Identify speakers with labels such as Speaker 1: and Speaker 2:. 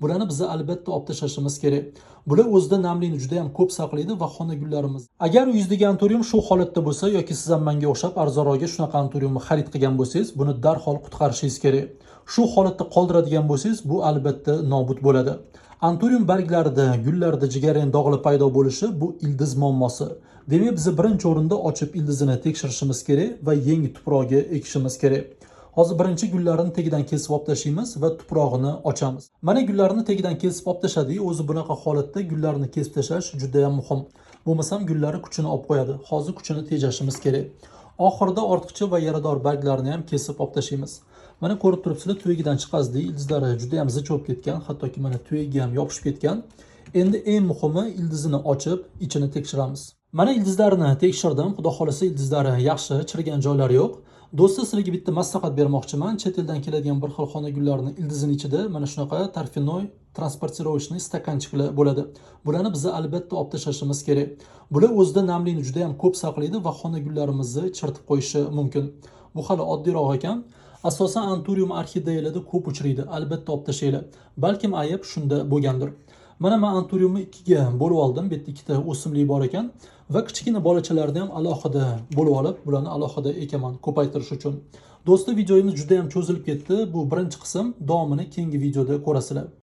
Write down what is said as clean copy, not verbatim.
Speaker 1: Bularni biz albatta olib tashlashimiz kerak. Bular o'zida namlikni juda ham ko'p saqlaydi va xona gullarimiz. Agar uyingizdagi antorium shu holatda bo'lsa yoki siz ham menga o'xshab arzonroqga shunaqa antoriumni xarid qilgan bo'lsangiz, buni darhol qutqarishingiz kerak. Shu holatda qoldiradigan bo'lsangiz, bu albatta nobud bo'ladi. Antorium barglarida, gullarda jigarrang dog'lar paydo bo'lishi bu ildiz muammosi. Demak, biz birinchi o'rinda ochib ildizini tekshirishimiz kerak va yangi tuprog'iga ekishimiz kerak. Hozir birinchi gullarini tagidan kesib olib tashlaymiz va tuprog'ini ochamiz. Mana gullarni tagidan kesib olib tashladik. O'zi bunaqa holatda gullarni kesib tashlash juda ham muhim. Bo'lmasam gullari kuchini olib qo'yadi. Hozir kuchini tejashimiz kerak. Oxirida ortiqcha va yarador barglarni ham kesib olib tashlaymiz. Mana ko'rib turibsizlar, tuyagidan chiqazdik. Ildizlari juda ham zich bo'lib ketgan, hattoki mana tuyagiga ham yopishib ketgan. Endi eng muhimi ildizini ochib, ichini tekshiramiz. Mana ildizlarini tekshirdim. Xudo xolasa ildizlari yaxshi, chirigan joylari yo'q. Do'stlar, sizlarga bitta maslahat bermoqchiman. Chet eldan keladigan bir xil xona gullarini ildizini ichida mana shunaqa tarfinoy transportirovочный stakanchiklar bo'ladi. Bularni biz albatta olib tashlashimiz kerak. Bular o'zida namlikni juda ham ko'p saqlaydi va xona gullarimizni chiritib qo'yishi mumkin. Bu hali oddiyroq ekan. Asosan antorium orxideyalarda ko'p uchraydi. Albatta olib tashlanglar. Balkim ayb shunda bo'lgandir. Mana men antoriumni ikkiga bo'lib oldim. Bu yerda ikkita o'simlik bor ekan va kichkina bolachalarni ham alohida bo'lib olib, bularni alohida ekaman ko'paytirish uchun. Do'stlar, videomiz juda ham cho'zilib ketdi. Bu birinchi qism, davomini keyingi videoda ko'rasizlar.